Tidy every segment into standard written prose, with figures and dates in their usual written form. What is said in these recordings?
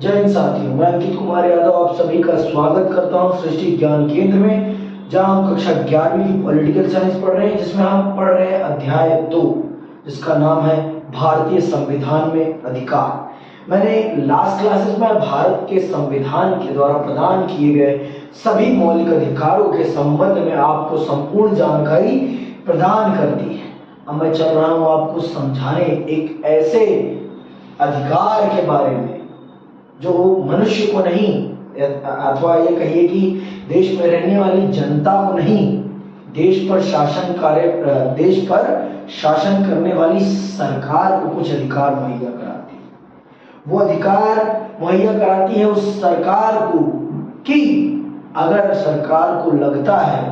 जय हिंद साथियों, मैं अंकित कुमार यादव आप सभी का स्वागत करता हूं सृष्टि ज्ञान केंद्र में, जहां हम कक्षा 11वीं की पॉलिटिकल साइंस पढ़ रहे हैं, जिसमें हम पढ़ रहे हैं अध्याय 2, जिसका नाम है भारतीय संविधान में अधिकार। मैंने लास्ट क्लासेस में भारत के संविधान के द्वारा प्रदान किए गए सभी मौलिक अधिकारों के संबंध में आपको संपूर्ण जानकारी प्रदान कर दी है। अब मैं चल रहा हूं आपको समझाने एक ऐसे अधिकार के बारे में जो मनुष्य को नहीं, अथवा ये कहिए कि देश में रहने वाली जनता को नहीं, देश पर शासन करने वाली सरकार को कुछ अधिकार मुहैया कराती है। वो अधिकार मुहैया कराती है उस सरकार को कि अगर सरकार को लगता है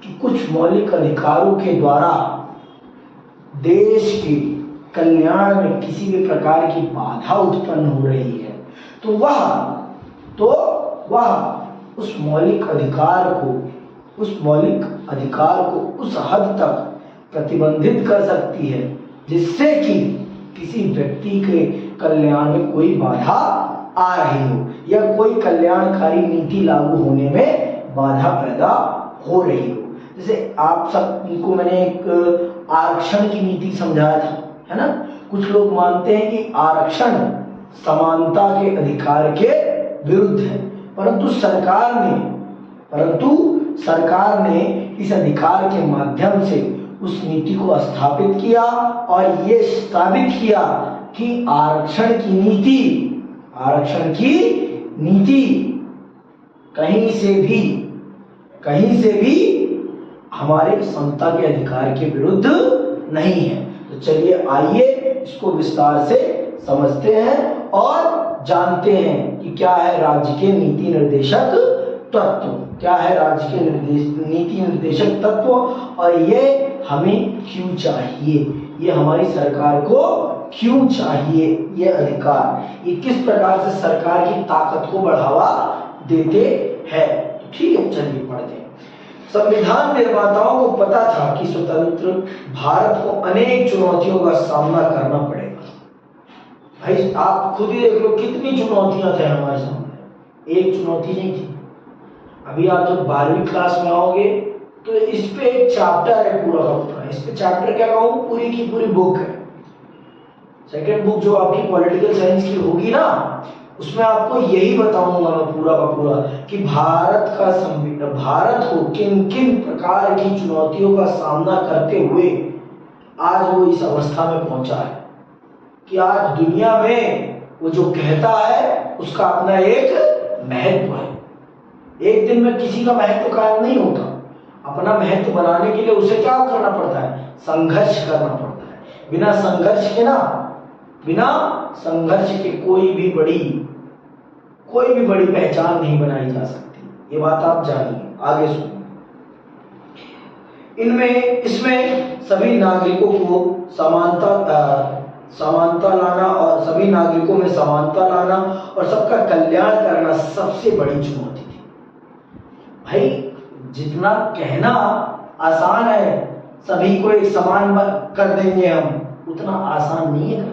कि कुछ मौलिक अधिकारों के द्वारा देश के कल्याण में किसी भी प्रकार की बाधा उत्पन्न हो रही है, तो वह उस मौलिक अधिकार को उस हद तक प्रतिबंधित कर सकती है जिससे कि किसी व्यक्ति के कल्याण में कोई बाधा आ रही हो या कोई कल्याणकारी नीति लागू होने में बाधा पैदा हो रही हो। जैसे आप सबको मैंने एक आरक्षण की नीति समझाया था, है ना। कुछ लोग मानते हैं कि आरक्षण समानता के अधिकार के विरुद्ध है, परंतु सरकार ने इस अधिकार के माध्यम से उस नीति को स्थापित किया और ये साबित किया कि आरक्षण की नीति कहीं से भी हमारे समता के अधिकार के विरुद्ध नहीं है। तो चलिए आइए इसको विस्तार से समझते हैं और जानते हैं कि क्या है राज्य के नीति निर्देशक तत्व, और ये हमें क्यों चाहिए, ये हमारी सरकार को क्यों चाहिए, ये अधिकार ये किस प्रकार से सरकार की ताकत को बढ़ावा देते हैं। तो ठीक है, चलिए पढ़ते हैं। संविधान निर्माताओं को पता था कि स्वतंत्र भारत को अनेक चुनौतियों का सामना करना पड़ेगा। भाई आप खुद ही देख लो कितनी चुनौतियां थे हमारे सामने, एक चुनौती नहीं थी। अभी आप जब 12वीं क्लास में आओगे तो इस पे एक चैप्टर है पूरा का पूरा, इस पे चैप्टर क्या कहूँ, पूरी की पूरी बुक है। सेकेंड बुक जो आपकी पॉलिटिकल साइंस की होगी ना, उसमें आपको यही बताऊंगा मैं पूरा का पूरा कि भारत को किन किन प्रकार की चुनौतियों का सामना करते हुए आज वो इस अवस्था में पहुंचा है कि आज दुनिया में वो जो कहता है उसका अपना एक महत्व है। एक दिन में किसी का महत्व कायम नहीं होता, अपना महत्व बनाने के लिए उसे क्या करना पड़ता है, संघर्ष करना पड़ता है। बिना संघर्ष के कोई भी बड़ी पहचान नहीं बनाई जा सकती। ये बात आप जानिए, आगे सुनिए। इसमें सभी नागरिकों को समानता लाना और सभी नागरिकों में समानता लाना और सबका कल्याण करना सबसे बड़ी चुनौती थी। भाई जितना कहना आसान है सभी को एक समान कर देंगे हम, उतना आसान नहीं है करना।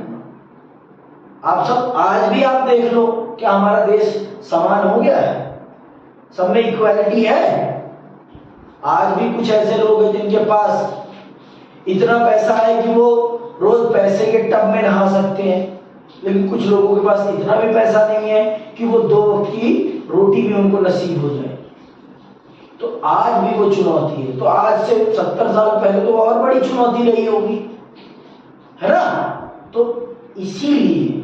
आप सब आज भी आप देख लो क्या हमारा देश समान हो गया है, सब में इक्वालिटी है। आज भी कुछ ऐसे लोग हैं जिनके पास इतना पैसा है कि वो रोज पैसे के टब में नहा सकते हैं, लेकिन कुछ लोगों के पास इतना भी पैसा नहीं है कि वो 2 वक्त की रोटी भी उनको नसीब हो जाए। तो आज भी वो चुनौती है। तो आज से 70 साल पहले तो और बड़ी चुनौती रही होगी, है ना। तो इसीलिए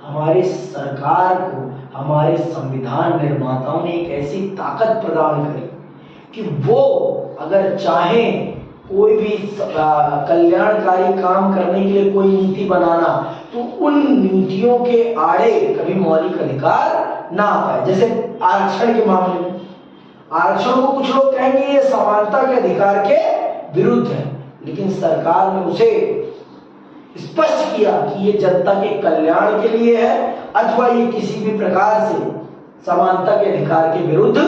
हमारे सरकार को हमारे संविधान निर्माताओं ने एक ऐसी ताकत प्रदान करी कि वो अगर चाहे कोई भी कल्याणकारी काम करने के लिए कोई नीति बनाना, तो उन नीतियों के आड़े कभी मौलिक अधिकार ना आ पाए। जैसे आरक्षण के मामले में, आरक्षण को कुछ लोग कहेंगे ये समानता के अधिकार के विरुद्ध है, लेकिन सरकार ने उसे स्पष्ट किया कि ये जनता के कल्याण के लिए है, अथवा ये किसी भी प्रकार से समानता के अधिकार के विरुद्ध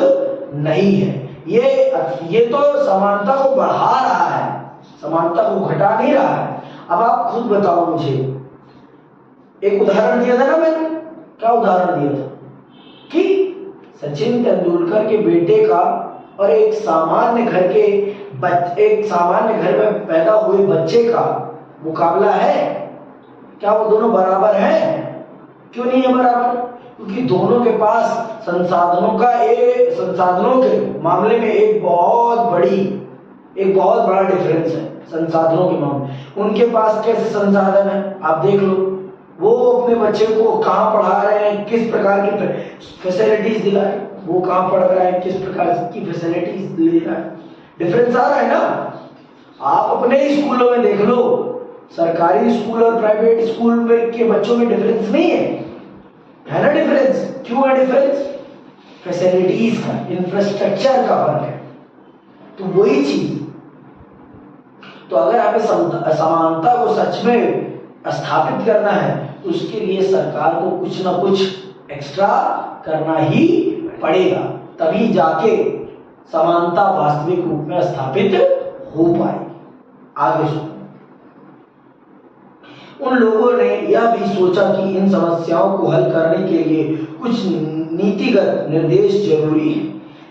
नहीं है। ये तो समानता को बढ़ा रहा है, समानता को घटा नहीं रहा है। अब आप खुद बताओ मुझे एक उदाहरण दिया था ना मैंने, क्या उदाहरण दिया था कि सचिन तेंदुलकर के बेटे का और एक सामान्य घर में पैदा हुए बच्चे का मुकाबला है। क्या वो दोनों बराबर हैं? क्यों नहीं है बराबर? क्योंकि दोनों के पास संसाधनों के मामले में एक बहुत बड़ा डिफरेंस है। संसाधनों के मामले उनके पास कैसे संसाधन है आप देख लो, वो अपने बच्चे को कहाँ पढ़ा रहे हैं, किस प्रकार की फैसिलिटीज दिला रहे हैं, वो कहाँ पढ़ रहा है, किस प्रकार की फैसिलिटीज दे रहा है। डिफरेंस आ रहा है ना। आप अपने ही स्कूलों में देख लो, सरकारी स्कूल और प्राइवेट स्कूल में के बच्चों में डिफरेंस नहीं है ना डिफरेंस। क्यों है डिफरेंस? फैसिलिटीज का, इंफ्रास्ट्रक्चर का फर्क है। तो वही चीज, तो अगर हमें समानता को सच में स्थापित करना है तो उसके लिए सरकार को कुछ ना कुछ एक्स्ट्रा करना ही पड़ेगा, तभी जाके समानता वास्तविक रूप में स्थापित हो पाए। आगे सुनो, उन लोगों ने यह भी सोचा कि इन समस्याओं को हल करने के लिए कुछ नीतिगत निर्देश जरूरी है,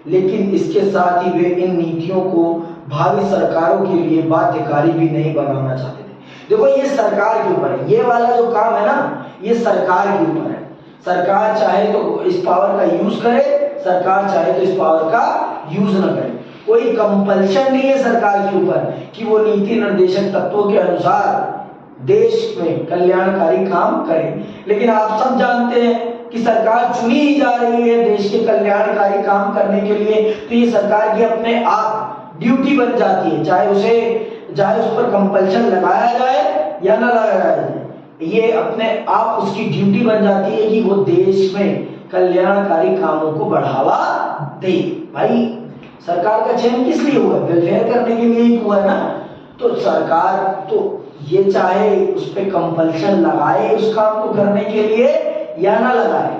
लेकिन इसके साथ ही वे इन नीतियों को भावी सरकारों के लिए बाध्यकारी भी नहीं बनाना चाहते थे। देखो ये सरकार के ऊपर है, ये वाला जो काम है ना ये सरकार के ऊपर है। सरकार चाहे तो इस पावर का यूज करे, सरकार चाहे तो इस पावर का यूज न करे। कोई कंपल्शन नहीं है सरकार के ऊपर कि वो नीति निर्देशक तत्वों के अनुसार देश में कल्याणकारी काम करे। लेकिन आप सब जानते हैं कि सरकार चुनी ही जा रही है देश के कल्याणकारी काम करने के लिए, तो ये सरकार की अपने आप ड्यूटी बन जाती है, चाहे उस पर कंपल्शन लगाया जाए या ना लगाया जाए, ये अपने आप उसकी ड्यूटी बन जाती है कि वो देश में कल्याणकारी कामों को बढ़ावा दे। भाई सरकार का चयन किस लिए हुआ? वेलफेयर करने के लिए ही हुआ ना। तो सरकार तो ये चाहे उस पर कंपल्शन लगाए उस काम को करने के लिए या ना लगाए,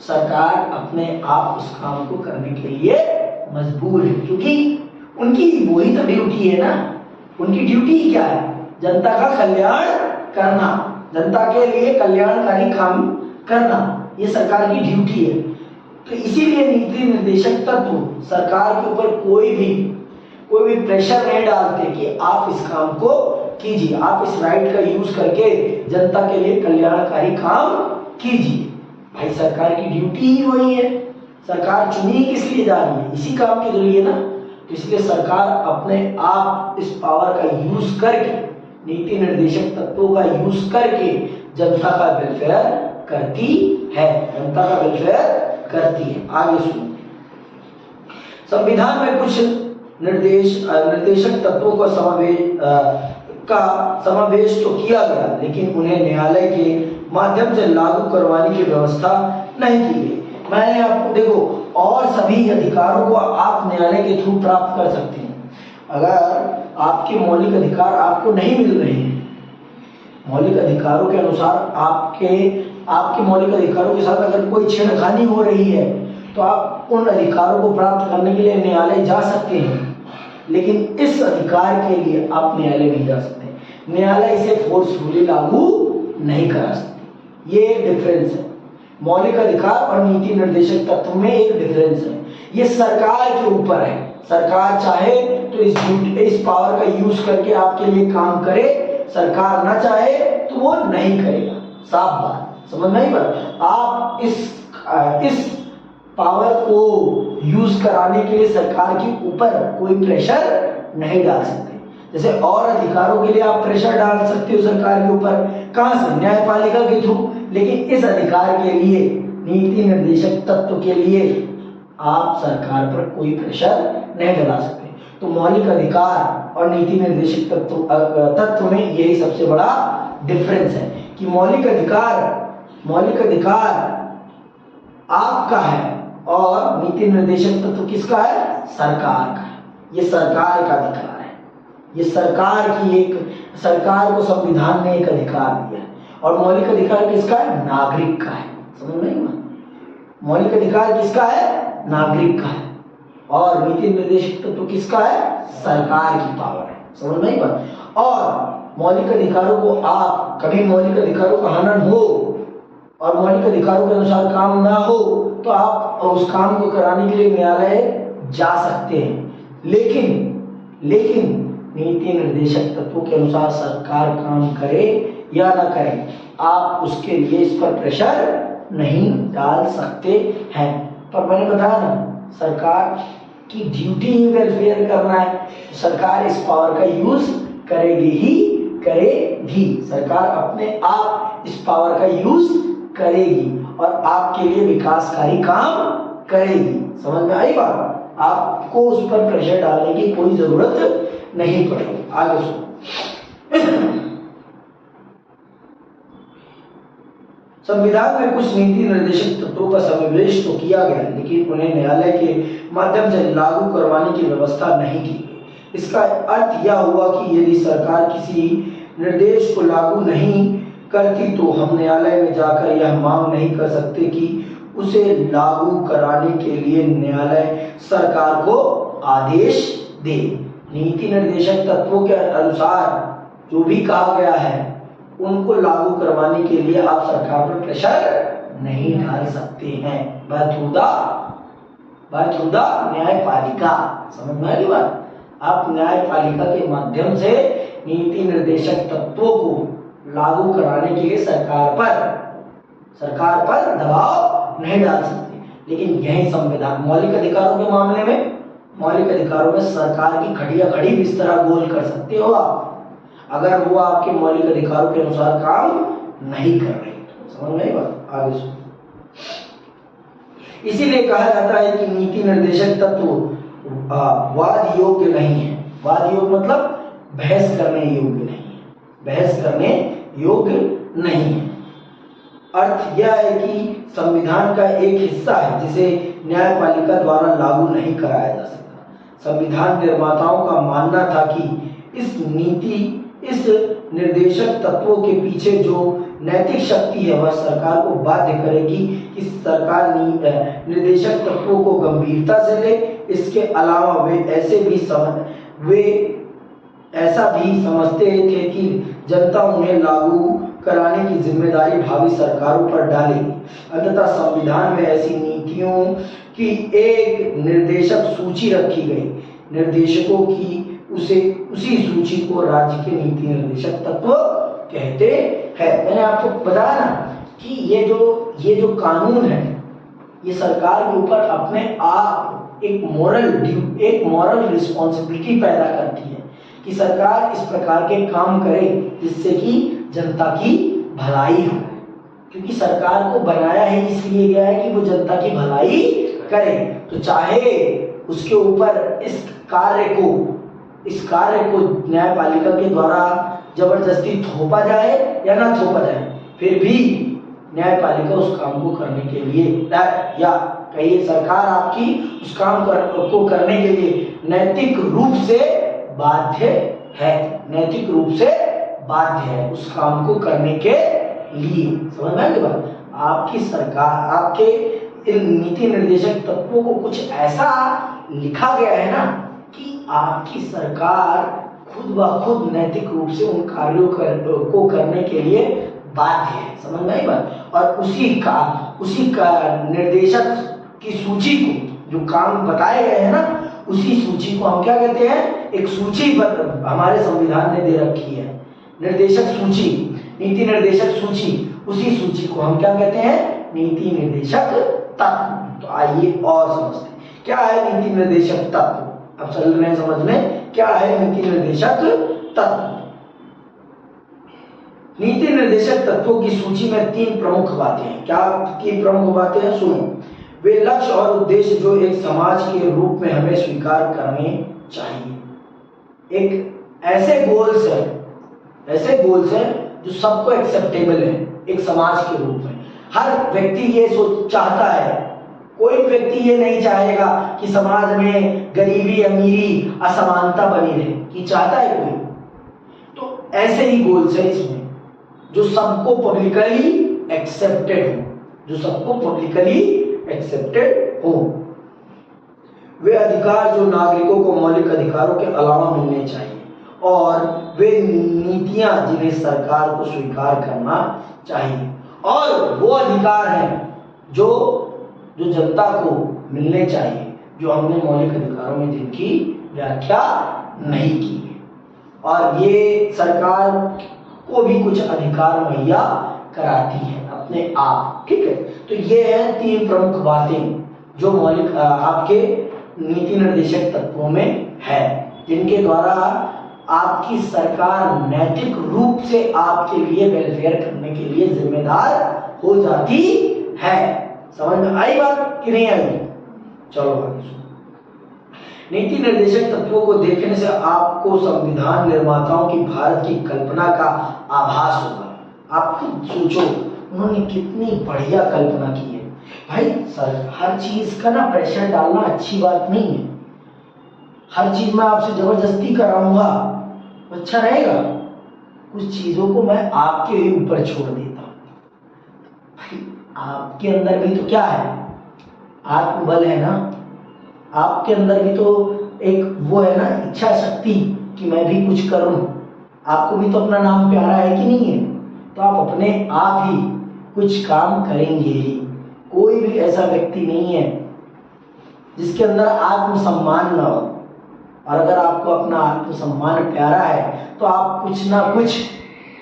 सरकार अपने आप उस काम को करने के लिए मजबूर है, क्योंकि उनकी वही तो ड्यूटी है ना। उनकी ड्यूटी क्या है? जनता का कल्याण करना, जनता के लिए कल्याणकारी काम करना, ये सरकार की ड्यूटी है। तो इसीलिए नीति निर्देशक तत्व सरकार के ऊपर कोई भी प्रेशर नहीं डालते कि आप इस काम को कीजिए, आप इस राइट का यूज करके जनता के लिए कल्याणकारी काम कीजिए। भाई सरकार की ड्यूटी ही वही है, सरकार चुनी किस लिए जा रही है? इसी काम के लिए ना। तो इसलिए सरकार अपने आप इस पावर का यूज करके, नीति निर्देशक तत्वों का यूज करके जनता का वेलफेयर करती है, जनता का वेलफेयर करती है। आगे सुनो, संविधान में कुछ निर्देशक तत्वों का समावेश तो किया गया, लेकिन उन्हें न्यायालय के माध्यम से लागू करवाने की व्यवस्था नहीं की गई। मैंने आपको देखो, और सभी अधिकारों को आप न्यायालय के थ्रू प्राप्त कर सकते हैं। अगर आपके मौलिक अधिकार आपको नहीं मिल रहे हैं, मौलिक अधिकारों के अनुसार आपके मौलिक अधिकारों के साथ अगर कोई छेड़खानी हो रही है, तो आप उन अधिकारों को प्राप्त करने के लिए न्यायालय जा सकते हैं, लेकिन इस अधिकार के लिए आप न्यायालय नहीं जा सकते। न्यायालय इसे फोर्सफुली लागू नहीं करा सकते। ये एक डिफरेंस है, मौलिक अधिकार और नीति निर्देशक तत्व में एक डिफरेंस है। ये सरकार के ऊपर है, सरकार चाहे तो इस पावर का यूज करके आपके लिए काम करे, सरकार ना चाहे तो वो नहीं करेगा। साफ बात, समझ नहीं पड़ा? आप इस पावर को यूज कराने के लिए सरकार के ऊपर कोई प्रेशर नहीं डाल सकते। जैसे और अधिकारों के लिए आप प्रेशर डाल सकते हो सरकार के ऊपर, कहां से? न्यायपालिका के थ्रू। लेकिन इस अधिकार के लिए, नीति निर्देशक तत्व के लिए आप सरकार पर कोई प्रेशर नहीं डाल सकते। तो मौलिक अधिकार और नीति निर्देशक तत्व में यही सबसे बड़ा डिफरेंस है कि मौलिक अधिकार आपका है और नीति निर्देशक तत्व किसका है? सरकार का है। ये सरकार का अधिकार है, ये सरकार को संविधान ने एक अधिकार दिया है। और मौलिक अधिकार किसका है? नागरिक का है। समझ में? मौलिक अधिकार किसका है? नागरिक का है। और नीति निर्देशक तत्व किसका है? सरकार की पावर है। समझ में? और मौलिक अधिकारों को आप कभी मौलिक अधिकारों का हनन हो और मौलिक अधिकारों के अनुसार काम ना हो तो आप उस काम को कराने के लिए न्यायालय जा सकते हैं। लेकिन नीति निर्देशक तत्वों के अनुसार सरकार काम करे या ना करे, आप उसके लिए इस पर प्रेशर नहीं डाल सकते हैं। पर मैंने बताया ना, सरकार की ड्यूटी ही वेलफेयर करना है, सरकार इस पावर का यूज करेगी। सरकार अपने आप इस पावर का यूज करेगी और आपके लिए विकासकारी काम करेगी। समझ में आई बात? आपको उस पर प्रेशर डालने की कोई जरूरत नहीं पड़ेगी। आगे सुनो। संविधान में कुछ नीति निर्देशक तत्वों का समावेश तो किया गया, लेकिन उन्हें न्यायालय के माध्यम से लागू करवाने की व्यवस्था नहीं की गई। इसका अर्थ यह हुआ कि यदि सरकार किसी निर्देश को लागू नहीं करती तो हम न्यायालय में जाकर यह मांग नहीं कर सकते कि उसे लागू कराने के लिए न्यायालय सरकार को आदेश दे। नीति निर्देशक तत्वों के अनुसार जो भी कहा गया है उनको लागू करवाने के लिए आप सरकार पर प्रेशर नहीं डाल सकते हैं बाय थ्रू द न्यायपालिका। समझ में आई बात? आप न्यायपालिका के माध्यम से नीति निर्देशक तत्वों को लागू कराने के लिए सरकार पर दबाव नहीं डाल सकते। लेकिन यही संविधान मौलिक अधिकारों के मामले में, मौलिक अधिकारों में सरकार की खड़िया खड़ी भी इस तरह गोल कर सकते हो आप, अगर वो आपके मौलिक अधिकारों के अनुसार काम नहीं कर रही। समझ में आई बात? आगे सुनो। इसीलिए कहा जाता है कि नीति निर्देशक तत्व वाद योग्य नहीं है। वाद योग्य मतलब बहस करने योग्य नहीं है, बहस करने योग्य नहीं है। अर्थ यह है कि संविधान का एक हिस्सा है जिसे न्यायपालिका द्वारा लागू नहीं कराया जा सकता। संविधान निर्माताओं का मानना था कि इस निर्देशक तत्वों के पीछे जो नैतिक शक्ति है वह सरकार को बाध्य करेगी कि सरकार निर्देशक तत्वों को गंभीरता से ले। इसके अलावा वे ऐसा भी समझते थे कि जनता उन्हें लागू कराने की जिम्मेदारी भावी सरकारों पर डालेगी। अंततः संविधान में ऐसी नीतियों की एक निर्देशक सूची रखी गई। निर्देशकों की उसी सूची को राज्य के नीति निर्देशक तत्व कहते हैं। मैंने आपको बताया ना कि ये जो कानून है ये सरकार के ऊपर अपने आप एक मॉरल रिस्पॉन्सिबिलिटी पैदा करती है कि सरकार इस प्रकार के काम करे जिससे कि जनता की भलाई हो, क्योंकि सरकार को बनाया ही इसलिए गया है कि वो जनता की भलाई करे। तो चाहे उसके ऊपर इस कार्य को न्यायपालिका के द्वारा जबरदस्ती थोपा जाए या ना थोपा जाए, फिर भी न्यायपालिका उस काम को करने के लिए या कहिए सरकार आपकी उस काम को करने के लिए नैतिक रूप से बाध्य है उस काम को करने के लिए। समझ में आई बात? आपकी सरकार आपके इन नीति निर्देशक तत्वों को कुछ ऐसा लिखा गया है ना कि आपकी सरकार खुद ब खुद नैतिक रूप से उन कार्यों को करने के लिए बाध्य है। समझ में आई बात? और उसी का निर्देशक की सूची को जो काम बताए गए हैं ना, उसी सूची को हम क्या कहते हैं? एक सूची हमारे संविधान ने दे रखी है, निर्देशक सूची, नीति निर्देशक सूची। उसी सूची को हम क्या कहते हैं? नीति निर्देशक तत्व। तो आइए और समझते हैं क्या है नीति निर्देशक तत्व। अब चल रहे हैं समझने क्या है नीति निर्देशक तत्व। नीति निर्देशक तत्वों की सूची में 3 प्रमुख बातें हैं। क्या 3 प्रमुख बातें हैं? सुनो। वे लक्ष्य और उद्देश्य जो एक समाज के रूप में हमें स्वीकार करने चाहिए। एक ऐसे गोल्स हैं जो सबको एक्सेप्टेबल है एक समाज के रूप में। हर व्यक्ति ये चाहता है, कोई व्यक्ति ये नहीं चाहेगा कि समाज में गरीबी अमीरी असमानता बनी रहे, कि चाहता है कोई? तो ऐसे ही गोल्स है इसमें जो सबको पब्लिकली एक्सेप्टेड हो। वे अधिकार जो नागरिकों को मौलिक अधिकारों के अलावा मिलने चाहिए और वे नीतियां जिन्हें सरकार को स्वीकार करना चाहिए, और वो अधिकार हैं जो जो जनता को मिलने चाहिए, जो हमने मौलिक अधिकारों में जिनकी व्याख्या नहीं की है। और ये सरकार को भी कुछ अधिकार मुहैया कराती है अपने आप, ठीक है। तो ये है 3 प्रमुख बातें जो मौलिक आपके नीति निर्देशक तत्वों में है, जिनके द्वारा आपकी सरकार नैतिक रूप से आपके लिए वेलफेयर करने के लिए जिम्मेदार हो जाती है। समझ में आई बात कि नहीं आई? चलो आगे सुनो। नीति निर्देशक तत्वों को देखने से आपको संविधान निर्माताओं की भारत की कल्पना का आभास होगा। आप खुद सोचो, उन्होंने कितनी बढ़िया कल्पना की है भाई। हर चीज का ना प्रेशर डालना अच्छी बात नहीं है। हर चीज मैं आपसे जबरदस्ती कराऊंगा अच्छा रहेगा? कुछ चीजों को मैं आपके ही ऊपर छोड़ देता हूं भाई। आपके अंदर भी तो क्या है, आत्मबल है ना। आपके अंदर भी तो एक वो है ना, इच्छा शक्ति कि मैं भी कुछ करूं। आपको भी तो अपना नाम प्यारा है कि नहीं है? तो आप अपने आप ही कुछ काम करेंगे ही। कोई भी ऐसा व्यक्ति नहीं है जिसके अंदर आत्मसम्मान न हो। और अगर आपको अपना आत्मसम्मान प्यारा है तो आप कुछ ना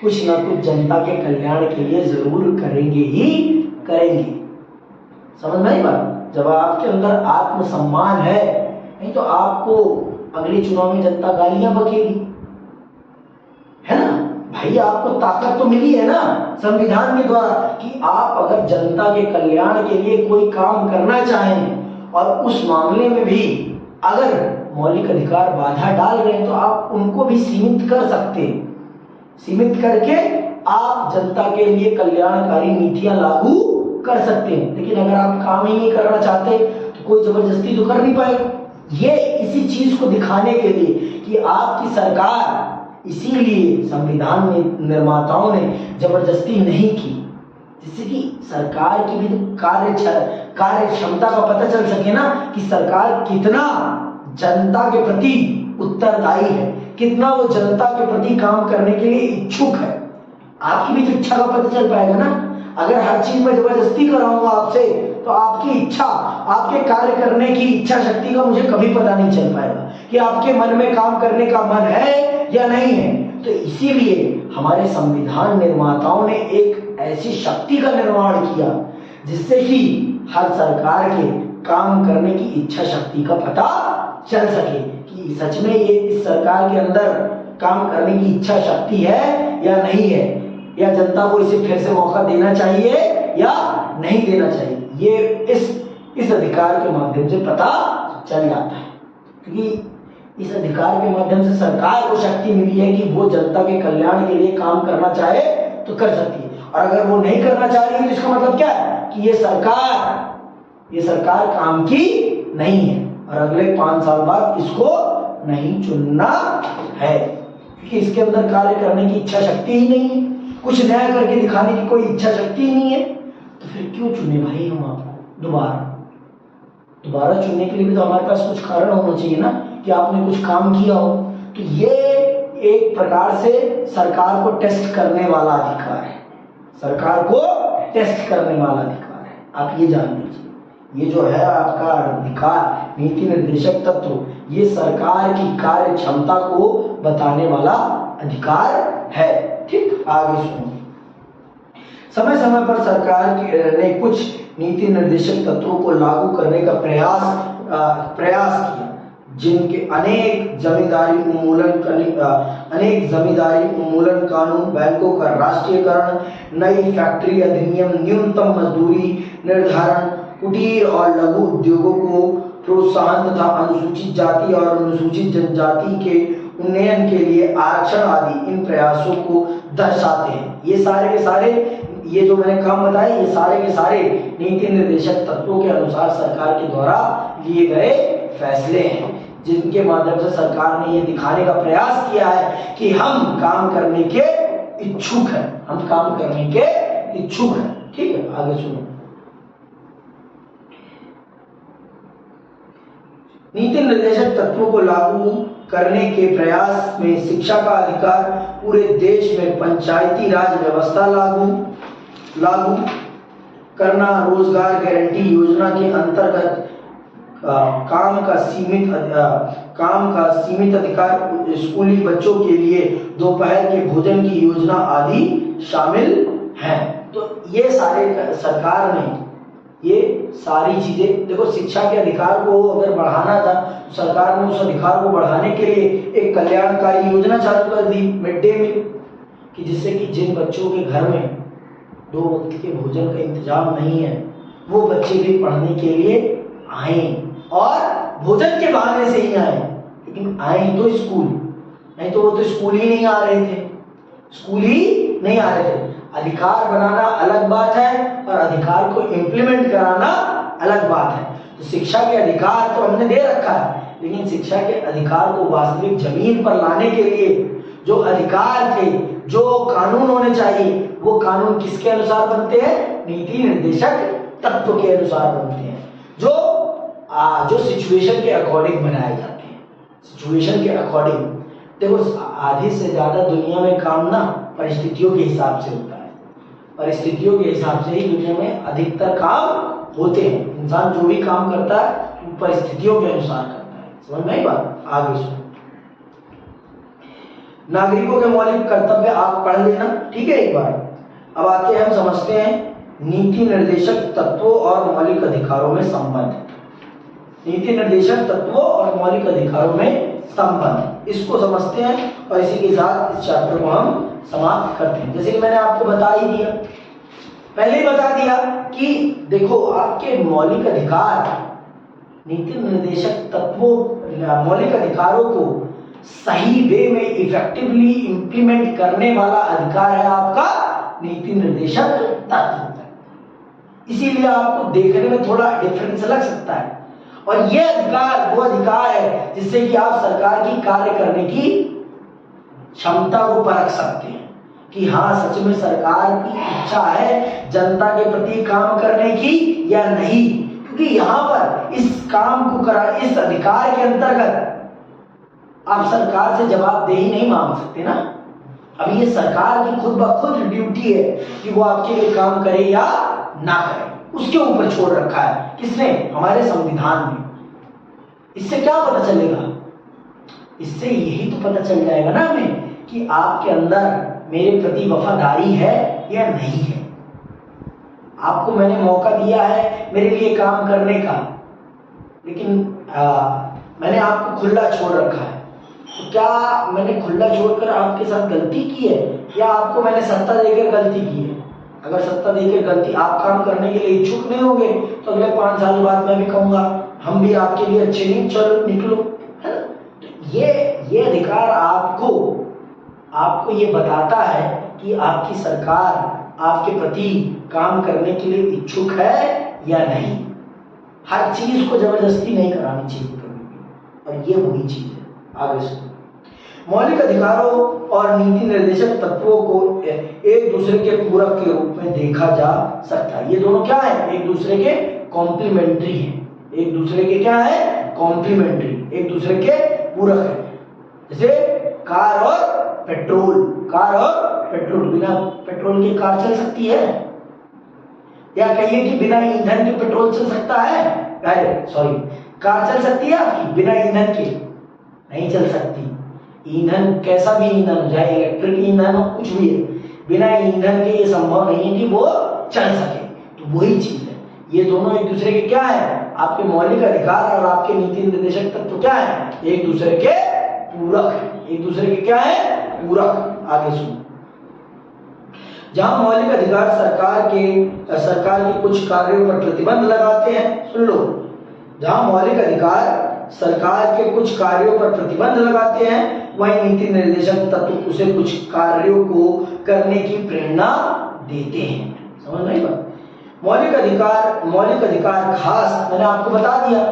कुछ जनता के कल्याण के लिए जरूर करेंगे ही करेंगे। समझ में आई बात? जब आपके अंदर आत्मसम्मान है, नहीं तो आपको अगले चुनाव में जनता गालियां बकेगी, है ना भाई। आपको ताकत तो मिली है ना संविधान के द्वारा कि आप अगर जनता के कल्याण के लिए कोई काम करना चाहें और उस मामले में भी अगर मौलिक अधिकार बाधा डाल रहे हैं तो आप उनको भी सीमित कर सकते हैं। सीमित करके आप जनता के लिए कल्याणकारी नीतियां लागू कर सकते हैं। लेकिन अगर आप काम ही नहीं करना चाहते तो कोई जबरदस्ती तो कर नहीं पाएगा। ये इसी चीज को दिखाने के लिए कि आपकी सरकार, इसीलिए संविधान निर्माताओं ने जबरदस्ती नहीं की, जिससे कि सरकार की भी तो कार्य क्षमता का पता चल सके ना कि सरकार कितना जनता के प्रति उत्तरदायी है, कितना वो जनता के प्रति काम करने के लिए इच्छुक है। आपकी भी तो इच्छा का पता चल पाएगा ना। अगर हर चीज में जबरदस्ती कराऊंगा आपसे तो आपकी इच्छा, आपके कार्य करने की इच्छा शक्ति का मुझे कभी पता नहीं चल पाएगा कि आपके मन में काम करने का मन है या नहीं है। तो इसीलिए हमारे संविधान निर्माताओं ने एक ऐसी शक्ति का निर्माण किया जिससे कि हर सरकार के काम करने की इच्छा शक्ति का पता चल सके कि सच में ये इस सरकार के अंदर काम करने की इच्छा शक्ति है या नहीं है, या जनता को इसे फिर से मौका देना चाहिए या नहीं देना चाहिए। ये इस अधिकार के माध्यम से पता चल जाता है, क्योंकि इस अधिकार के माध्यम से सरकार को शक्ति मिली है कि वो जनता के कल्याण के लिए काम करना चाहे तो कर सकती है। और अगर वो नहीं करना चाह रही है तो इसका मतलब क्या है कि ये सरकार काम की नहीं है और अगले 5 साल बाद इसको नहीं चुनना है, क्योंकि इसके अंदर कार्य करने की इच्छा शक्ति ही नहीं है, कुछ नया करके दिखाने की कोई इच्छा शक्ति ही नहीं है। तो फिर क्यों चुने भाई हम आपको दोबारा चुनने के लिए भी तो हमारे पास कुछ कारण होना चाहिए ना कि आपने कुछ काम किया हो। तो ये एक प्रकार से सरकार को टेस्ट करने वाला अधिकार है, सरकार को टेस्ट करने वाला अधिकार है। आप ये जान लीजिए, ये जो है आपका अधिकार नीति निर्देशक तत्व, ये सरकार की कार्य क्षमता को बताने वाला अधिकार है। ठीक, आगे सुनो। समय समय पर सरकार ने कुछ नीति निर्देशक तत्वों को लागू करने का प्रयास किया, जिनके अनेक जमींदारी उन्मूलन कानून, बैंकों का राष्ट्रीयकरण, नई फैक्ट्री अधिनियम, न्यूनतम मजदूरी निर्धारण, कुटीर और लघु उद्योगों को प्रोत्साहन तथा अनुसूचित जाति और अनुसूचित जनजाति के उन्नयन के लिए आरक्षण आदि इन प्रयासों को दर्शाते हैं। ये सारे के सारे, ये जो मैंने काम बताए, ये सारे के सारे नीति निर्देशक तत्वों के अनुसार सरकार के द्वारा लिए गए फैसले हैं, जिनके माध्यम से सरकार ने ये दिखाने का प्रयास किया है कि हम काम करने के इच्छुक हैं, हम काम करने के इच्छुक हैं। ठीक है, आगे सुनो। नीति निर्देशक तत्वों को लागू करने के प्रयास में शिक्षा का अधिकार पूरे देश में पंचायती राज व्यवस्था लागू करना, रोजगार गारंटी योजना के अंतर्गत काम का सीमित अधिकार, स्कूली बच्चों के लिए दोपहर के भोजन की योजना आदि शामिल हैं। तो ये सारे सरकार ने ये सारी चीजें, देखो शिक्षा के अधिकार को अगर बढ़ाना था तो सरकार ने उस अधिकार को बढ़ाने के लिए एक कल्याणकारी योजना चालू कर दी, मिड डे मील, कि जिससे कि जिन बच्चों के घर में 2 वक्त के भोजन का इंतजाम नहीं है वो बच्चे भी पढ़ने के लिए आए, और भोजन के बहाने से ही आए, लेकिन आए तो स्कूल, नहीं तो वो तो स्कूल ही नहीं आ रहे थे, स्कूल ही नहीं आ रहे थे। अधिकार बनाना अलग बात है और अधिकार को इम्प्लीमेंट कराना अलग बात है। तो शिक्षा के अधिकार तो हमने दे रखा है, लेकिन शिक्षा के अधिकार को वास्तविक जमीन पर लाने के लिए जो अधिकार थे, जो कानून होने चाहिए, वो कानून किसके अनुसार बनते हैं? नीति निर्देशक तत्व के अनुसार बनते हैं, जो सिचुएशन के अकॉर्डिंग बनाए जाते हैं। सिचुएशन के अकॉर्डिंग, देखो आधे से ज्यादा दुनिया में काम ना परिस्थितियों के हिसाब से होता है, परिस्थितियों के हिसाब से ही दुनिया में अधिकतर काम होते हैं। इंसान जो भी काम करता है वो परिस्थितियों के अनुसार करता है। समझ में आई बात? आगे सुनो। नागरिकों के मौलिक कर्तव्य आप पढ़ लेना, ठीक है एक बार। अब आते हैं, हम समझते हैं नीति निर्देशक तत्वों और मौलिक अधिकारों में संबंध। नीति निर्देशक तत्वों और मौलिक अधिकारों में संबंध, इसको समझते हैं और इसी के साथ इस चैप्टर को हम समाप्त करते हैं। जैसे कि मैंने आपको बता ही दिया, पहले ही बता दिया कि देखो आपके मौलिक अधिकार, नीति निर्देशक तत्वों, मौलिक अधिकारों को सही वे में इफेक्टिवली इंप्लीमेंट करने वाला अधिकार है आपका नीति निर्देशक तत्व। इसीलिए आपको देखने में थोड़ा डिफरेंस लग सकता है, और यह अधिकार वो अधिकार है जिससे कि आप सरकार की कार्य करने की क्षमता को परख सकते हैं कि हाँ सच में सरकार की इच्छा है जनता के प्रति काम करने की या नहीं। क्योंकि यहाँ पर इस काम को करा, इस अधिकार के अंतर्गत आप सरकार से जवाबदेही नहीं मांग सकते ना। अब ये सरकार की खुद ब खुद ड्यूटी है कि वो आपके लिए काम करे या ना करे, उसके ऊपर छोड़ रखा है। किसने? हमारे संविधान में। इससे क्या पता चलेगा? इससे यही तो पता चल जाएगा ना हमें कि आपके अंदर मेरे प्रति वफादारी है या नहीं है। आपको मैंने मौका दिया है मेरे लिए काम करने का, लेकिन मैंने आपको खुला छोड़ रखा है। तो क्या मैंने खुला छोड़कर आपके साथ गलती की है या आपको मैंने सत्ता देकर गलती की है? अगर सत्ता देकर गलती, आप काम करने के लिए इच्छुक नहीं होंगे तो अगले 5 साल बाद मैं भी कहूंगा हम भी आपके लिए अच्छे नहीं, चलो निकलो, है ना। तो ये अधिकार आपको ये बताता है कि आपकी सरकार आपके प्रति काम करने के लिए इच्छुक है या नहीं। हर चीज को जबरदस्ती नहीं करानी चाहिए कभी भी, और ये वही चीज है। आगे सुनो। मौलिक अधिकारों और नीति निर्देशक तत्वों को एक दूसरे के पूरक के रूप में देखा जा सकता है। ये दोनों क्या है? एक दूसरे के कॉम्प्लीमेंट्री है। एक दूसरे के क्या है? कॉम्प्लीमेंट्री, एक दूसरे के पूरक है। जैसे कार और पेट्रोल, कार और पेट्रोल, बिना पेट्रोल के कार चल सकती है? या कहिए कि बिना ईंधन के पेट्रोल चल सकता है? अरे सॉरी, कार चल सकती है आपकी बिना ईंधन के? नहीं चल सकती। ईंधन कैसा भी ईंधन हो, चाहे इलेक्ट्रिक ईंधन हो, कुछ भी है, बिना ईंधन के ये संभव नहीं है कि वो चल सके। तो वही चीज है, ये दोनों एक दूसरे के क्या है? आपके मौलिक अधिकार और आपके नीति निर्देशक तत्व क्या है? एक दूसरे के पूरक है। एक दूसरे के क्या है? पूरक। आगे सुनो। जहां मौलिक अधिकार सरकार के कुछ कार्यों पर प्रतिबंध लगाते हैं, सुन लो, जहां मौलिक अधिकार सरकार के कुछ कार्यों पर प्रतिबंध लगाते हैं, वही नीति निर्देशक तत्व उसे कुछ कार्यों को करने की प्रेरणा देते हैं। समझ में आई बात? मौलिक अधिकार खास, मैंने आपको बता दिया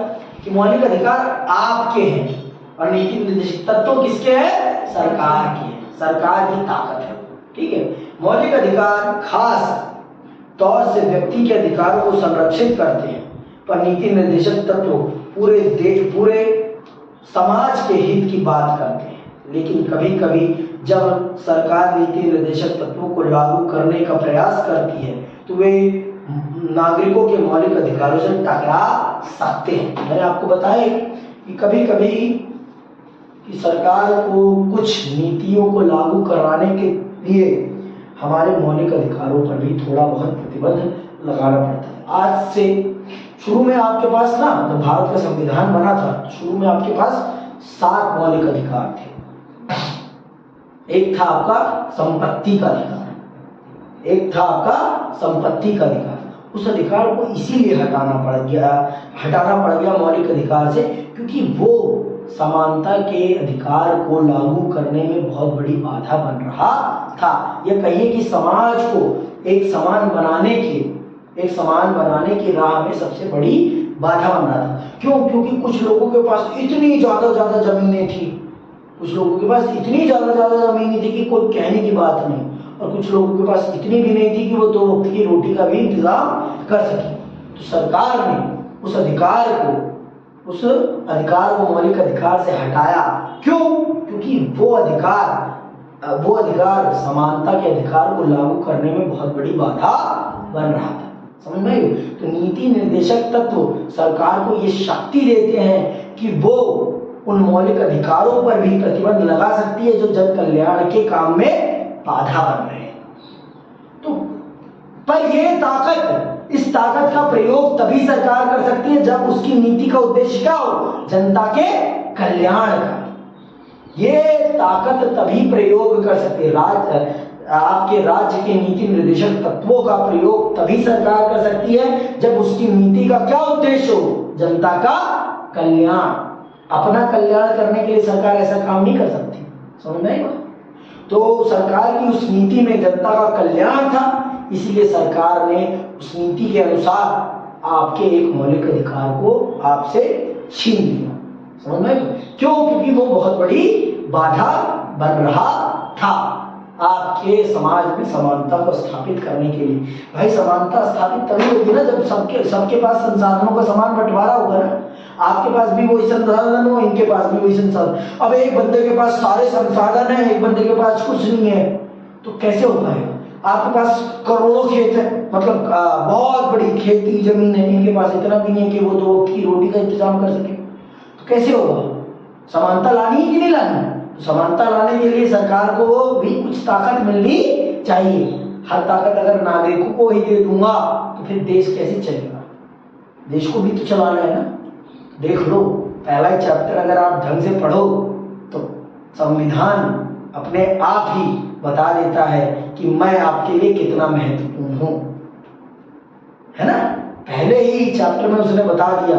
कि मौलिक अधिकार आपके हैं और नीति निर्देशक तत्व किसके हैं? सरकार के हैं, सरकार की ताकत है। ठीक है। मौलिक अधिकार खास तौर से व्यक्ति के अधिकारों को संरक्षित करते हैं, पर नीति निर्देशक तत्व पूरे समाज के हित की बात करते हैं, लेकिन कभी कभी जब सरकार नीति निर्देशक तत्वों को लागू करने का प्रयास करती है तो वे नागरिकों के मौलिक अधिकारों से टकरा सकते हैं। मैंने आपको बताया कि कभी कभी कि सरकार को कुछ नीतियों को लागू कराने के लिए हमारे मौलिक अधिकारों पर भी थोड़ा बहुत प्रतिबंध लगाना पड़ता है। आज से शुरू में आपके पास ना, जब भारत का संविधान बना था, शुरू में आपके पास 7 मौलिक अधिकार थे। एक था आपका संपत्ति का अधिकार, एक था आपका संपत्ति का अधिकार। उस अधिकार को इसीलिए हटाना पड़ गया मौलिक अधिकार से, क्योंकि वो समानता के अधिकार को लागू करने में बहुत बड़ी बाधा बन रहा था। यह कहिए कि समाज को एक समान बनाने की राह में सबसे बड़ी बाधा बन रहा था। क्यों? क्योंकि कुछ लोगों के पास इतनी ज्यादा जमीनें थी, कुछ लोगों के पास इतनी ज्यादा जमीनें थी कि कोई कहने की बात नहीं, और कुछ लोगों के पास इतनी भी नहीं थी कि वो 2 वक्त की रोटी का भी इंतजाम कर सके। तो सरकार ने उस अधिकार को मौलिक अधिकार से हटाया। क्यों? क्योंकि वो अधिकार समानता के अधिकार को लागू करने में बहुत बड़ी बाधा बन रहा था। समझ में आई? तो नीति निर्देशक तत्व सरकार को ये शक्ति देते हैं कि वो उन मौलिक अधिकारों पर भी प्रतिबंध लगा सकती है जो जन कल्याण के काम में बाधा बन रहे हैं। तो पर इस ताकत का प्रयोग तभी सरकार कर सकती है जब उसकी नीति का उद्देश्य क्या हो? जनता के कल्याण का। ये ताकत तभी प्रयोग कर सकती है। आपके राज्य के नीति निर्देशक तत्वों का प्रयोग तभी सरकार कर सकती है जब उसकी नीति का क्या उद्देश्य हो? जनता का कल्याण। अपना कल्याण करने के लिए सरकार ऐसा काम नहीं कर सकती। समझ में आएगा? तो सरकार की उस नीति में जनता का कल्याण था, इसलिए सरकार ने उस नीति के अनुसार आपके एक मौलिक अधिकार को आपसे छीन लिया। समझ में? क्यों? क्योंकि वो बहुत बड़ी बाधा बन रहा था आपके समाज में समानता को स्थापित करने के लिए। भाई समानता स्थापित तभी होगी ना जब सबके पास संसाधनों का समान बंटवारा होगा ना। आपके पास भी वही संसाधन हो, इनके पास भी वही संसाधन। अब एक बंदे के पास सारे संसाधन है, एक बंदे के पास कुछ नहीं है, तो कैसे हो पाएगा? आपके पास करोड़ों खेत है, मतलब बहुत बड़ी खेती जमीन है, इनके पास इतना भी नहीं है कि वो 2 वक्त की रोटी का इंतजाम कर सके, तो कैसे होगा? समानता लानी है कि नहीं लानी? तो समानता लाने के लिए सरकार को भी कुछ ताकत मिलनी चाहिए। हर ताकत अगर नागरिकों को ही दे दूंगा तो फिर देश कैसे चलेगा? देश को भी तो चलाना है ना। देख लो, पहला ही चैप्टर अगर आप ढंग से पढ़ो तो संविधान अपने आप ही बता देता है कि मैं आपके लिए कितना महत्वपूर्ण हूं, है ना। पहले ही चैप्टर में उसने बता दिया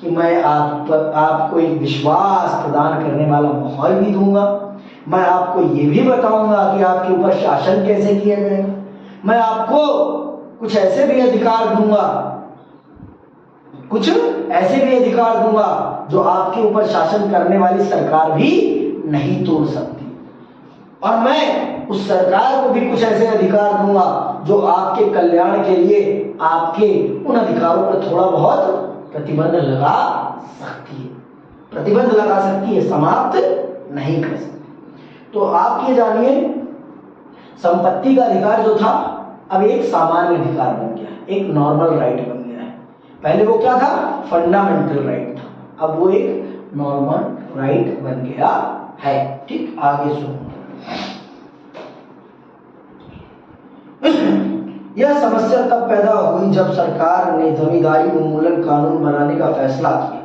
कि मैं आपको एक विश्वास प्रदान करने वाला माहौल भी दूंगा। मैं आपको ये भी बताऊंगा कि आपके ऊपर शासन कैसे किया जाएगा। मैं आपको कुछ ऐसे भी अधिकार दूंगा जो आपके ऊपर शासन करने वाली सरकार भी नहीं तोड़ सकती। और मैं उस सरकार को भी कुछ ऐसे अधिकार दूंगा जो आपके कल्याण के लिए आपके उन अधिकारों पर थोड़ा बहुत प्रतिबंध लगा सकती है, समाप्त नहीं कर सकती। तो आप ये जानिए, संपत्ति का अधिकार जो था अब एक सामान्य अधिकार बन गया, एक नॉर्मल राइट बन गया है। पहले वो क्या था? फंडामेंटल राइट था, अब वो एक नॉर्मल राइट बन गया है। ठीक, आगे सुनो। यह समस्या तब पैदा हुई जब सरकार ने जमींदारी उन्मूलन कानून बनाने का फैसला किया।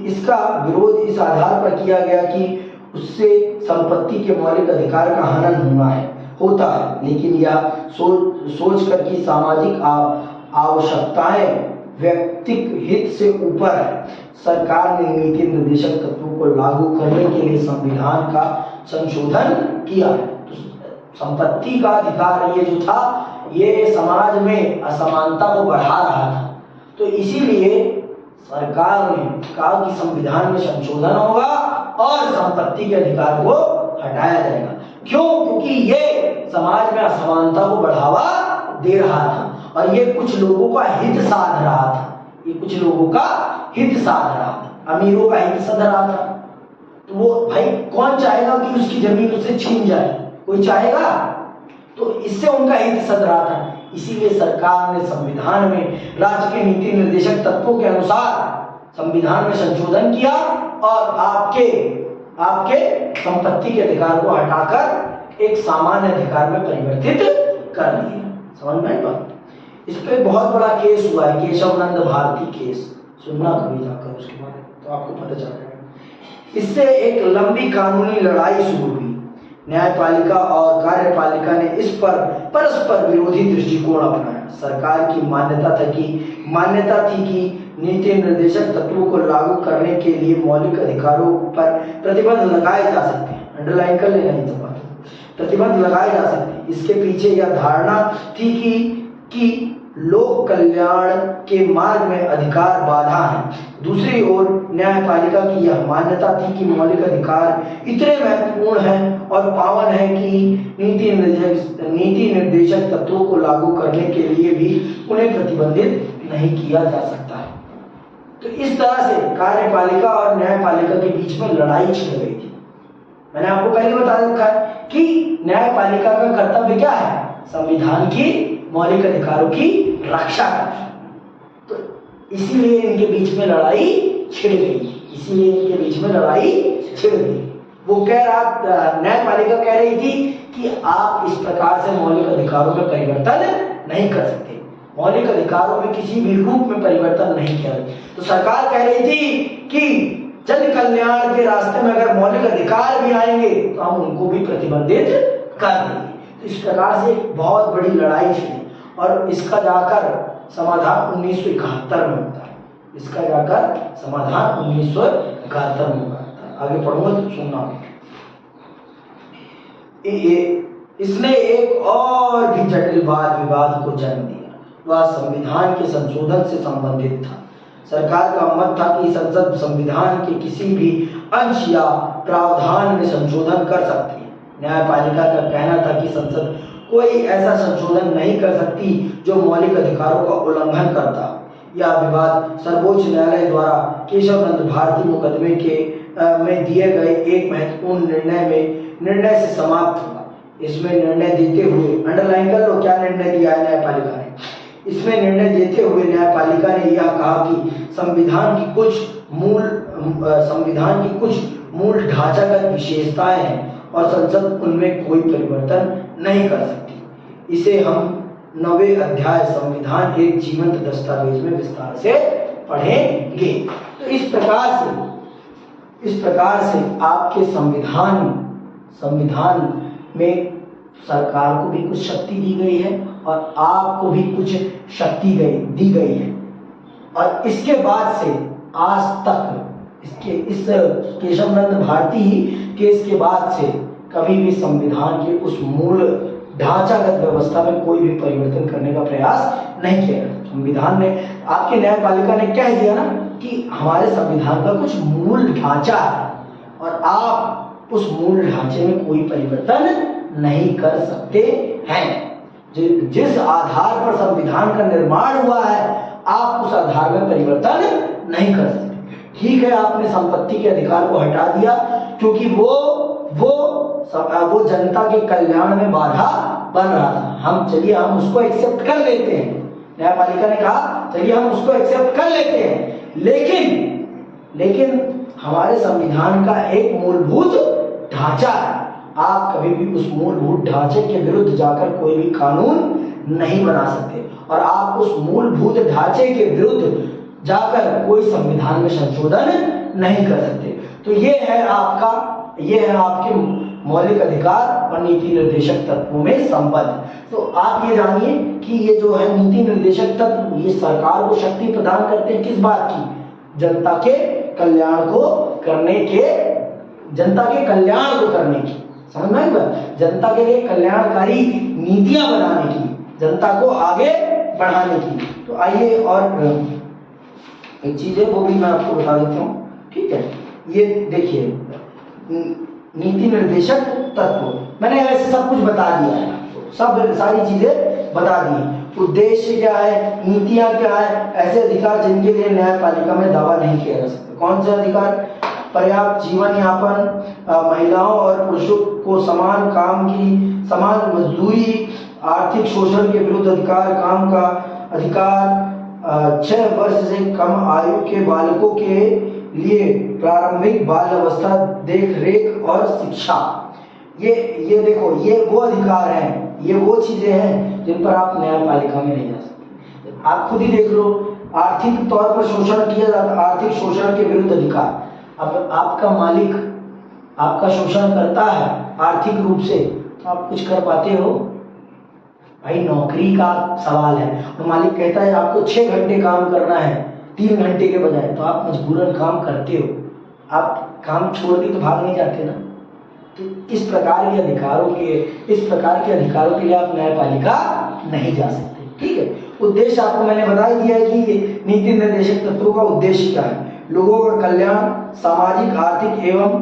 इसका विरोध इस आधार पर किया गया कि उससे संपत्ति के मौलिक अधिकार का हनन होता है, लेकिन यह सोच कर कि सामाजिक आवश्यकताएं व्यक्तिक हित से ऊपर है, सरकार ने नीति निर्देशक तत्वों को लागू करने के लिए संविधान का संशोधन किया। तो संपत्ति का अधिकार ये जो था, ये समाज में असमानता को बढ़ा रहा था, तो इसीलिए सरकार ने कहा कि संविधान में संशोधन होगा और संपत्ति के अधिकार को हटाया जाएगा। क्यों? क्योंकि ये समाज में असमानता को बढ़ावा दे रहा था और ये कुछ लोगों का हित साध रहा था, अमीरों का हित सध रहा था। तो वो भाई कौन चाहेगा कि उसकी जमीन उससे छीन जाए? कोई चाहेगा? तो इससे उनका हित सध रहा था। इसीलिए सरकार ने संविधान में राज्य के नीति निर्देशक तत्वों के अनुसार संविधान में संशोधन किया और आपके संपत्ति के अधिकार को हटाकर एक सामान्य अधिकार में परिवर्तित कर दिया। समझ में आई बात? इस पे बहुत बड़ा केस हुआ है, केशवनंद भारती केस, सुनना कभी जाकर उसके बारे में तो आपको पता चल जाएगा। इससे एक लंबी कानूनी लड़ाई शुरू हुई। न्यायपालिका और कार्यपालिका ने इस पर परस्पर विरोधी दृष्टिकोण अपनाया। सरकार की मान्यता थी कि नीति निर्देशक तत्वों को लागू करने के लिए मौलिक अधिकारों पर प्रतिबंध लगाए जा सकते हैं। अंडरलाइन कर लेना इन सब बातों को। प्रतिबंध लगाए जा सकते हैं। इसके पीछे यह धारणा थी कि लोक कल्याण के मार्ग में अधिकार बाधा है। दूसरी ओर न्यायपालिका की यह मान्यता थी कि मौलिक अधिकार इतने महत्वपूर्ण हैं और पावन हैं कि नीति निर्देशक तत्वों को लागू करने के लिए भी उन्हें प्रतिबंधित नहीं किया जा सकता है। तो इस तरह से कार्यपालिका और न्यायपालिका के बीच में लड़ाई छिड़ गई थी। मैंने आपको पहले बता रखा है कि न्यायपालिका का कर्तव्य क्या है? संविधान की मौलिक अधिकारों की रक्षा करना। तो इसीलिए इनके बीच में लड़ाई छिड़ गई। वो कह रहा, न्यायपालिका कह रही थी कि आप इस प्रकार से मौलिक अधिकारों में परिवर्तन नहीं कर सकते, मौलिक अधिकारों में किसी भी रूप में परिवर्तन नहीं किया। तो सरकार कह रही थी कि जन कल्याण के रास्ते में अगर मौलिक अधिकार भी आएंगे तो हम उनको भी प्रतिबंधित कर देंगे। तो इस प्रकार से बहुत बड़ी लड़ाई छिड़ी और इसका जाकर समाधान 1971 में होता है। आगे पढ़ूंगा तो सुनना। इसने एक और भी जटिल वाद विवाद को जन्म दिया। वह संविधान के संशोधन से संबंधित था। सरकार का मत था कि संसद संविधान के किसी भी अंश या प्रावधान में संशोधन कर सकती है। न्यायपालिका का कहना था कि संसद कोई ऐसा संशोधन नहीं कर सकती जो मौलिक अधिकारों का उल्लंघन करता। यह विवाद सर्वोच्च न्यायालय द्वारा केशवनंद भारती मुकदमे में दिए गए एक महत्वपूर्ण निर्णय से समाप्त हुआ। इसमें निर्णय देते हुए, अंडरलाइन कर लो क्या निर्णय दिया है न्यायपालिका ने। इसमें निर्णय देते हुए न्यायपालिका ने यह कहा कि संविधान की कुछ मूल ढांचागत विशेषताएं हैं और संसद उनमें कोई परिवर्तन नहीं कर सकती। इसे हम 9वें अध्याय संविधान एक जीवंत दस्तावेज में विस्तार से पढ़ेंगे। तो इस प्रकार से आपके संविधान में सरकार को भी कुछ शक्ति दी गई है और आपको भी कुछ शक्ति दी गई है। और इसके बाद से आज तक इस केशवनंद भारती केस के बाद से कभी भी संविधान के उस मूल ढांचागत व्यवस्था में कोई भी परिवर्तन करने का प्रयास नहीं किया। संविधान ने, आपके न्यायपालिका ने कह दिया ना कि हमारे संविधान का कुछ मूल ढांचा है और आप उस मूल ढांचे में कोई परिवर्तन नहीं कर सकते हैं। जिस आधार पर संविधान का निर्माण हुआ है आप उस आधार में परिवर्तन नहीं कर सकते। ठीक है, आपने संपत्ति के अधिकार को हटा दिया क्योंकि वो जनता के कल्याण में बाधा बन रहा था। हम उसको एक्सेप्ट कर लेते हैं। न्यायपालिका ने कहा चलिए हम उसको एक्सेप्ट कर लेते हैं, लेकिन हमारे संविधान का एक मूलभूत ढांचा है। आप कभी भी उस मूलभूत ढांचे के विरुद्ध जाकर कोई भी कानून नहीं बना सकते और आप उस मूलभूत ढांचे के विरुद्ध जाकर कोई संविधान में संशोधन नहीं कर सकते। तो ये है आपके मौलिक अधिकार और नीति निर्देशक तत्वों में संबंध। तो आप ये जानिए कि ये जो है नीति निर्देशक तत्व, ये सरकार को शक्ति प्रदान करते हैं किस बात की? जनता के कल्याण को करने की। समझ में आई बात? जनता के लिए कल्याणकारी नीतियां बनाने की, जनता को आगे बढ़ाने की। तो आइए और एक चीज है वो भी मैं आपको बता देता हूँ। ठीक है, ये देखिए नीति निर्देशक तत्व मैंने ऐसे सब कुछ बता दिया है, सारी चीजें बता दी। उद्देश्य क्या है, नीतियां क्या है, ऐसे अधिकार जिनके लिए न्यायपालिका में दावा नहीं किया जा सकता। कौन से अधिकार? पर्याप्त जीवन यापन, महिलाओं और पुरुषों को समान काम की समान मजदूरी, आर्थिक शोषण के विरुद्ध अधिकार, काम का अधिकार, 6 वर्ष से कम आयु के बालकों के लिए प्रारंभिक बाल अवस्था देख रेख और शिक्षा। ये देखो, ये वो अधिकार हैं, ये वो चीजें हैं जिन पर आप न्यायपालिका में नहीं जा सकते। आप खुद ही देख लो, आर्थिक तौर पर शोषण किया जाता, आर्थिक शोषण के विरुद्ध अधिकार। अब आपका मालिक आपका शोषण करता है आर्थिक रूप से, तो आप कुछ कर पाते हो? भाई नौकरी का सवाल है और मालिक कहता है आपको 6 घंटे काम करना है 3 घंटे के बजाय, तो आप मजबूरन काम करते हो। आप काम छोड़ के तो भाग नहीं जाते ना। तो इस प्रकार के अधिकारों के लिए आप न्यायपालिका नहीं जा सकते। ठीक है, उद्देश्य आपको मैंने बता ही दिया है कि नीति निर्देशक तत्वों का उद्देश्य क्या है। लोगों का कल्याण, सामाजिक, आर्थिक एवं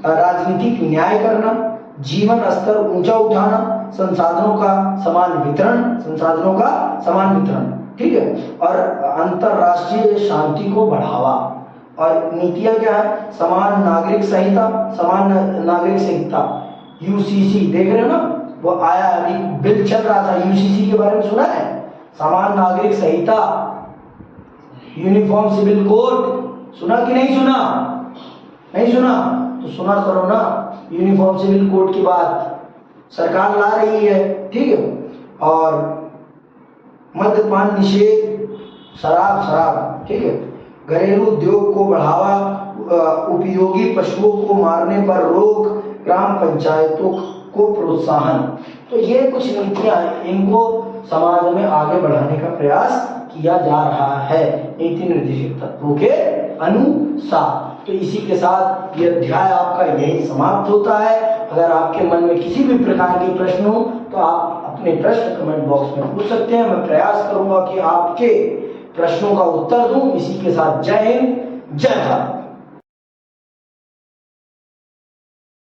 राजनीतिक न्याय करना, जीवन स्तर ऊंचा उठाना, संसाधनों का समान वितरण, ठीक है, और अंतरराष्ट्रीय शांति को बढ़ावा। और नीतियां क्या है? समान नागरिक संहिता यूसीसी, देख रहे हो ना, वो आया अभी बिल चल रहा था, यूसीसी के बारे में सुना है? समान नागरिक संहिता, यूनिफॉर्म सिविल कोड, सुना कि नहीं सुना? नहीं सुना तो सुना करो ना। यूनिफॉर्म सिविल कोड की बात सरकार ला रही है, ठीक है। और मद्यपान निषेध, शराब, ठीक है, घरेलू उद्योग को बढ़ावा, उपयोगी पशुओं को मारने पर रोक, ग्राम पंचायतों को प्रोत्साहन। तो ये कुछ नीतियां हैं, इनको समाज में आगे बढ़ाने का प्रयास किया जा रहा है नीति निर्देशक तत्वों के अनुसार। तो इसी के साथ ये अध्याय आपका यही समाप्त होता है। अगर आपके मन में किसी भी प्रकार के प्रश्न हो तो आप अपने प्रश्न कमेंट बॉक्स में पूछ सकते हैं। मैं प्रयास करूंगा कि आपके प्रश्नों का उत्तर दूं। इसी के साथ जय हिंद, जय भारत।